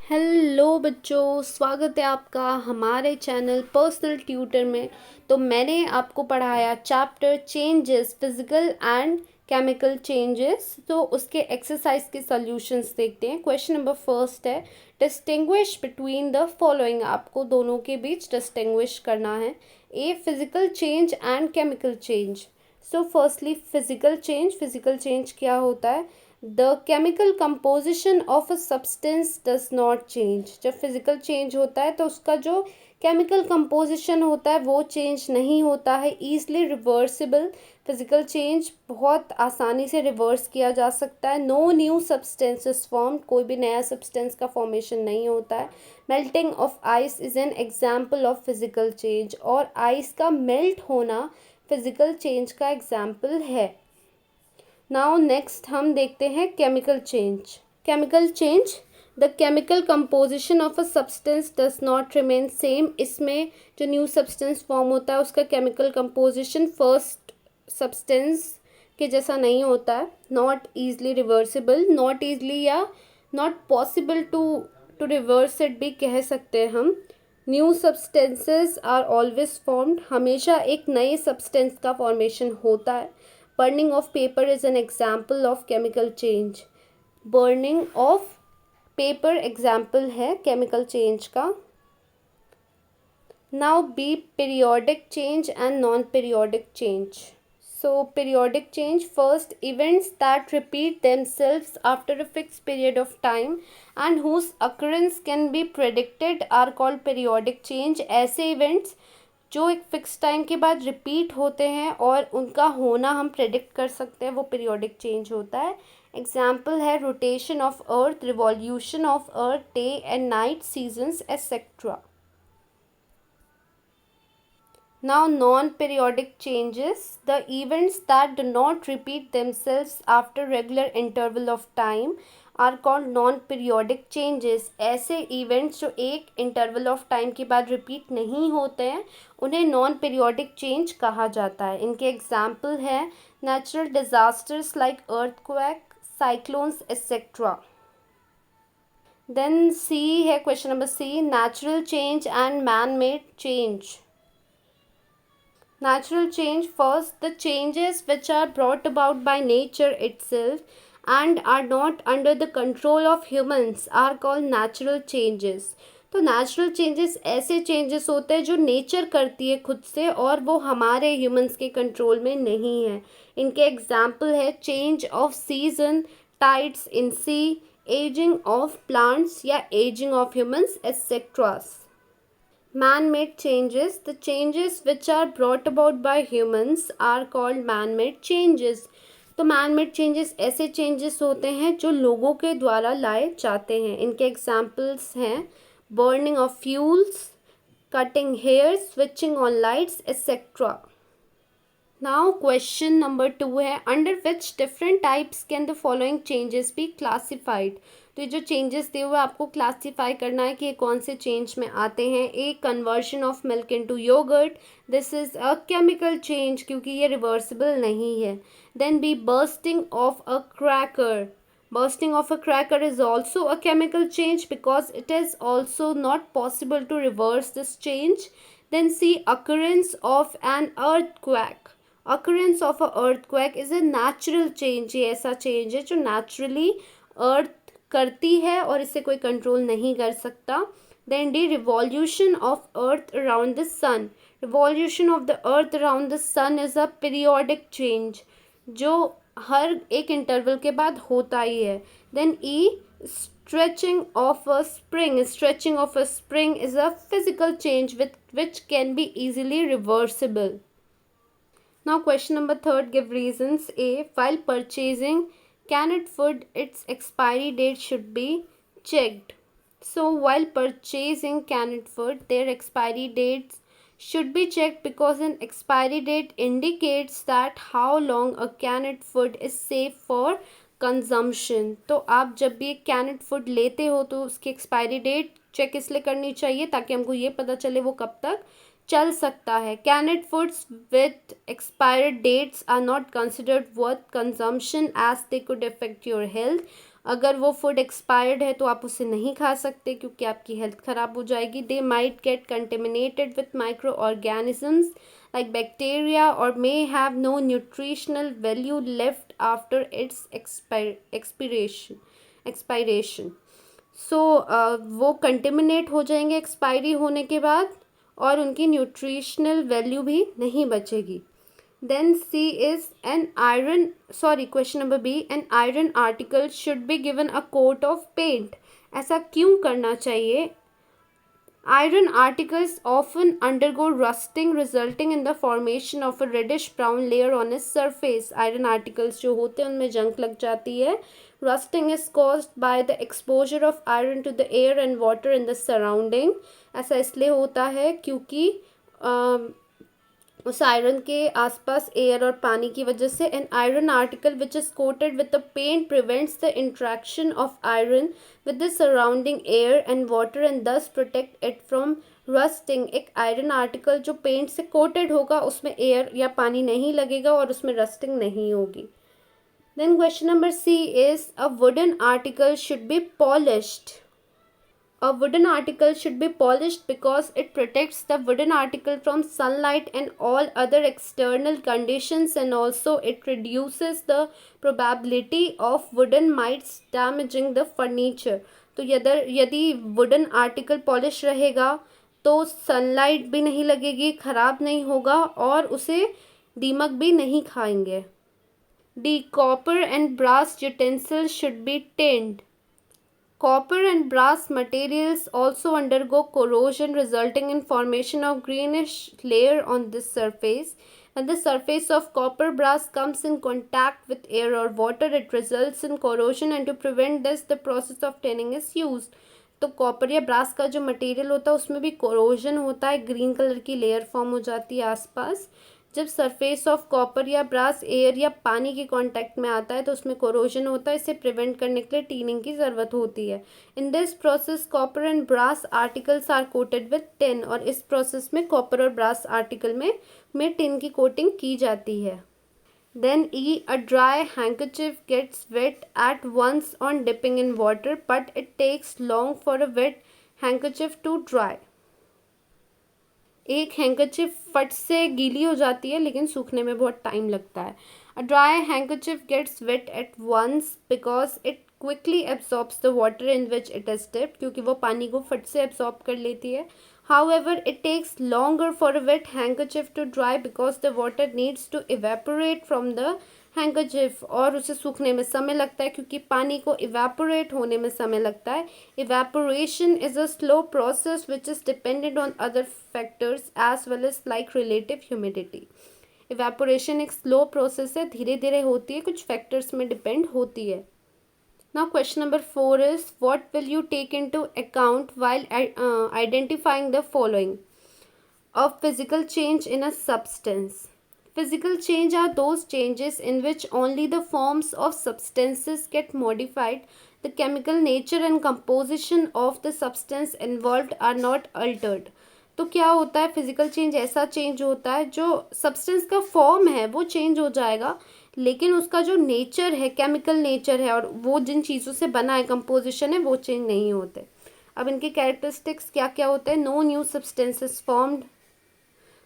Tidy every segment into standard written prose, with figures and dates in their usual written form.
Hello बच्चों, स्वागत है आपका हमारे चैनल पर्सनल ट्यूटर में। तो मैंने आपको पढ़ाया chapter changes, physical and chemical changes. तो उसके एक्सरसाइज के सॉल्यूशंस देखते हैं। क्वेश्चन नंबर फर्स्ट है, डिस्टिंग्विश बिटवीन द फॉलोइंग। आपको दोनों के बीच डिस्टिंग्विश करना है। A, physical change and chemical change. So firstly physical change क्या होता है? The chemical composition of a substance does not change. जब फिजिकल चेंज होता है तो उसका जो केमिकल कंपोजिशन होता है वो चेंज नहीं होता है। ईजली रिवर्सिबल, फिजिकल चेंज बहुत आसानी से रिवर्स किया जा सकता है। नो न्यू सब्सटेंसेस फॉर्म, कोई भी नया सब्सटेंस का फॉर्मेशन नहीं होता है। Melting of ice is an example of physical change, और आइस का मेल्ट होना फिजिकल चेंज का एग्जाम्पल है। नाउ नेक्स्ट हम देखते हैं chemical change. Chemical change, the chemical composition of a substance does not remain same. इसमें जो न्यू सब्सटेंस फॉर्म होता है उसका केमिकल कंपोजिशन फर्स्ट सब्सटेंस के जैसा नहीं होता है। Not easily reversible, not easily या not possible to reverse it भी कह सकते हैं हम। New substances are always formed, हमेशा एक नए सब्सटेंस का फॉर्मेशन होता है। Burning of paper is an example of chemical change. Burning of paper example है केमिकल चेंज का। Now B, periodic change and non periodic change. So periodic change, first, events that repeat themselves after a fixed period of time and whose occurrence can be predicted are called periodic change। ऐसे events जो एक fix time के बाद repeat होते हैं और उनका होना हम प्रेडिक्ट कर सकते हैं, वो पीरियोडिक चेंज होता है। एग्जाम्पल है rotation of earth, revolution of earth, day and night, seasons etcetera. Now non-periodic changes, the events that do not repeat themselves after regular interval of time are called non-periodic changes। ऐसे events जो एक interval of time के बाद repeat नहीं होते हैं उन्हें non-periodic change कहा जाता है। इनके example है natural disasters like earthquake, cyclones etc. Then C है question number C, natural change and man-made change। Natural change, first, the changes which are brought about by nature itself and are not under the control of humans are called natural changes। तो natural changes ऐसे changes होते हैं जो nature करती है खुद से और वो हमारे ह्यूमंस के कंट्रोल में नहीं है। इनके एग्जाम्पल है change of season, tides in sea, ageing of plants या ageing of humans et cetera. Man-made changes, the changes which are brought about by humans are called man-made changes। तो man-made changes ऐसे changes होते हैं जो लोगों के द्वारा लाए जाते हैं। इनके examples हैं burning of fuels, cutting hair, switching on lights etc। Now question number 2 है, under which different types can the following changes be classified. तो ये जो चेंजेस दिए हुए आपको क्लासीफाई करना है कि ये कौन से चेंज में आते हैं। A, conversion of milk into yoghurt, this is a chemical change क्योंकि ये रिवर्सिबल नहीं है। Then B, bursting of a cracker, bursting of a cracker is also a chemical change because it is also not possible to reverse this change। Then see, occurrence of an earthquake, occurrence of a earthquake is a natural change। ये ऐसा change है जो naturally earth करती है और इसे कोई control नहीं कर सकता। Then D, revolution of earth around the sun, revolution of the earth around the sun is a periodic change जो हर एक इंटरवल के बाद होता ही है। Then E, stretching of a spring, stretching of a spring is a physical change which can be easily reversible. Now question number 3, give reasons. A, while purchasing canned food its expiry date should be checked। So while purchasing canned food their expiry dates should be checked because an expiry date indicates that how long a canned food is safe for consumption। तो आप जब भी एक canned food लेते हो तो उसकी expiry date check इसलिए करनी चाहिए ताकि हमको ये पता चले वो कब तक चल सकता है। Canned foods with expired dates are not considered worth consumption as they could affect your health। अगर वो फूड एक्सपायर्ड है तो आप उसे नहीं खा सकते क्योंकि आपकी हेल्थ ख़राब हो जाएगी. They might get contaminated with micro organisms like bacteria or may have no nutritional value left after its expiration. सो वो कंटेमिनेट हो जाएंगे एक्सपायरी होने के बाद और उनकी न्यूट्रिशनल वैल्यू भी नहीं बचेगी. Then C is an iron sorry question number B, an iron article should be given a coat of paint. ऐसा क्यों करना चाहिए? Iron articles often undergo rusting resulting in the formation of a reddish brown layer on its surface. Iron articles जो होते हैं उनमें जंग लग जाती है. Rusting is caused by the exposure of iron to the air and water in the surrounding. ऐसा इसलिए होता है क्योंकि उस आयरन के आसपास एयर और पानी की वजह से. An iron article which is coated with the paint prevents the interaction of iron with the surrounding air and water and thus protect it from rusting. एक आयरन आर्टिकल जो पेंट से कोटेड होगा उसमें एयर या पानी नहीं लगेगा और उसमें रस्टिंग नहीं होगी. Then question number C is a wooden article should be polished. A wooden article should be polished because it protects the wooden article from sunlight and all other external conditions, and also it reduces the probability of wooden mites damaging the furniture. तो यदि wooden article polish रहेगा तो sunlight भी नहीं लगेगी, ख़राब नहीं होगा और उसे दीमक भी नहीं खाएंगे. D. Copper and brass utensils should be tinned. Copper and brass materials also undergo corrosion resulting in formation of greenish layer on this surface. When the surface of copper brass comes in contact with air or water, it results in corrosion, and to prevent this, the process of tinning is used. तो copper या brass का जो material होता है उसमें भी corrosion होता है, ग्रीन कलर की लेयर फॉर्म हो जाती है आसपास. जब सरफेस ऑफ कॉपर या ब्रास एयर या पानी के कांटेक्ट में आता है तो उसमें कोरोजन होता है. इसे प्रिवेंट करने के लिए टीनिंग की ज़रूरत होती है. In this process copper and brass articles are coated with tin. और इस प्रोसेस में कॉपर और ब्रास आर्टिकल में टिन की कोटिंग की जाती है. Then E, a dry handkerchief gets wet at once on dipping in water but it takes long for a wet handkerchief to dry. एक हैंकरचिफ फट से गीली हो जाती है लेकिन सूखने में बहुत टाइम लगता है. A dry handkerchief gets wet at once because it quickly absorbs the water in which it is dipped. क्योंकि वो पानी को फट से एब्जॉर्ब कर लेती है. However, it takes longer for a wet handkerchief to dry because the water needs to evaporate from the handkerchief. और उसे सूखने में समय लगता है क्योंकि पानी को evaporate होने में समय लगता है. Evaporation is a slow process which is dependent on other factors as well as like relative humidity. Evaporation एक slow process है, धीरे धीरे होती है, कुछ factors में depend होती है. Now question number 4 is, what will you take into account while identifying the following? Of physical change in a substance. Physical change are those changes in which only the forms of substances get modified. The chemical nature and composition of the substance involved are not altered. तो क्या होता है? Physical change ऐसा change होता है जो substance का form है वो चेंज हो जाएगा लेकिन उसका जो नेचर है, केमिकल नेचर है और वो जिन चीज़ों से बना है, कंपोजिशन है, वो चेंज नहीं होते. अब इनके कैरेक्टरिस्टिक्स क्या क्या होते हैं? नो न्यू सब्सटेंसेस फॉर्म्ड,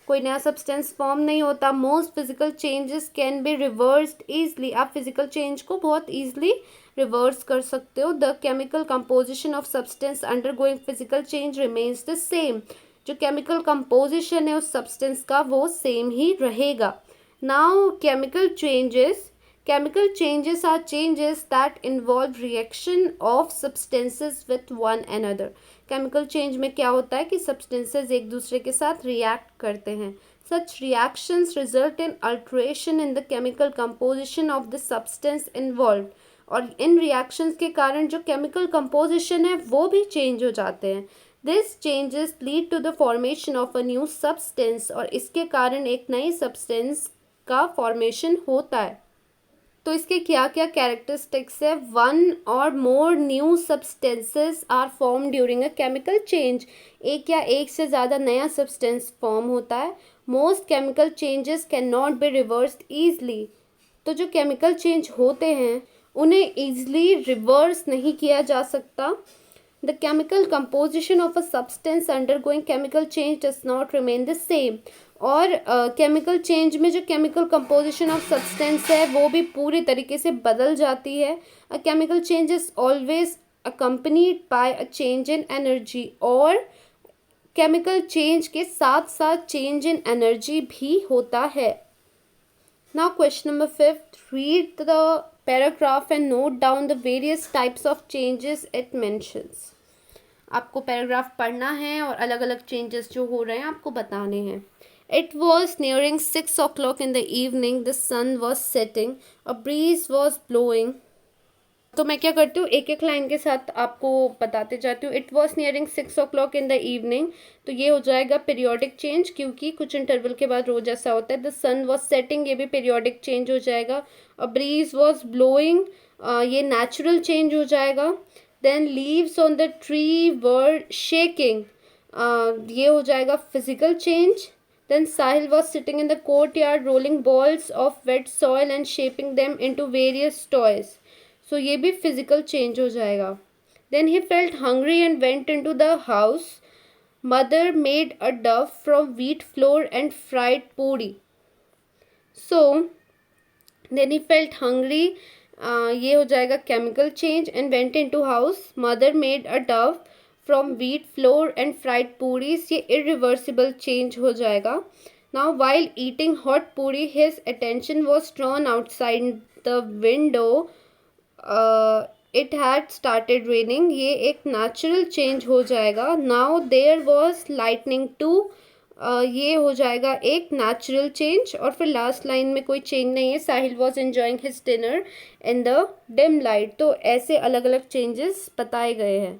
कोई नया सब्सटेंस फॉर्म नहीं होता. Most physical changes can be reversed easily. आप फिजिकल चेंज को बहुत ईजली रिवर्स कर सकते हो. The chemical composition of substance under going physical change remains the same. जो केमिकल कंपोजिशन है उस सब्सटेंस का वो सेम ही रहेगा. Now chemical changes are changes that involve reaction of substances with one another. Chemical change में क्या होता है कि substances एक दूसरे के साथ react करते हैं. Such reactions result in alteration in the chemical composition of the substance involved. और इन reactions के कारण जो chemical composition है वो भी change हो जाते हैं. These changes lead to the formation of a new substance. और इसके कारण एक नई substance का फॉर्मेशन होता है. तो इसके क्या क्या कैरेक्टरिस्टिक्स है? One or more new substances are form during a chemical change. एक या एक से ज़्यादा नया सब्सटेंस फॉर्म होता है. Most chemical changes can not be reversed easily. तो जो केमिकल चेंज होते हैं उन्हें ईजिली रिवर्स नहीं किया जा सकता। The chemical composition of a substance undergoing chemical change does not remain the same. और केमिकल चेंज में जो केमिकल कंपोजिशन ऑफ सब्सटेंस है वो भी पूरी तरीके से बदल जाती है। अ chemical change is always accompanied by a change in energy, और केमिकल चेंज के साथ साथ चेंज इन एनर्जी भी होता है। Now question number 5, read the paragraph and note down the various types of changes it mentions. आपको paragraph पढ़ना है और अलग अलग चेंजेस जो हो रहे हैं आपको बताने हैं। It was nearing 6 o'clock in the evening. The sun was setting. A breeze was blowing. तो मैं क्या करती हूँ, एक एक लाइन के साथ आपको बताते जाती हूँ। It was nearing 6 o'clock in the evening, तो ये हो जाएगा पीरियोडिक चेंज, क्योंकि कुछ इंटरवल के बाद रोज ऐसा होता है। द सन वॉज सेटिंग, ये भी पीरियोडिक चेंज हो जाएगा। अ ब्रीज वॉज ब्लोइंग, ये नेचुरल चेंज हो जाएगा। Then leaves on the tree were shaking, ये हो जाएगा physical change. Then Sahil was sitting in the courtyard rolling balls of wet soil and shaping them into various toys. So ये भी physical change हो जाएगा. Then he felt hungry and went into the house. Mother made a dough from wheat flour and fried puri. So then he felt hungry. ये हो जाएगा chemical change and went into house. Mother made a dough from wheat flour and fried puris. ये irreversible change हो जाएगा. Now while eating hot puri, his attention was drawn outside the window. It had started raining. ये एक natural change हो जाएगा. Now there was lightning too. ये हो जाएगा एक नेचुरल चेंज। और फिर लास्ट लाइन में कोई चेंज नहीं है। Sahil was enjoying his dinner in the dim light. तो ऐसे अलग अलग चेंजेस बताए गए हैं।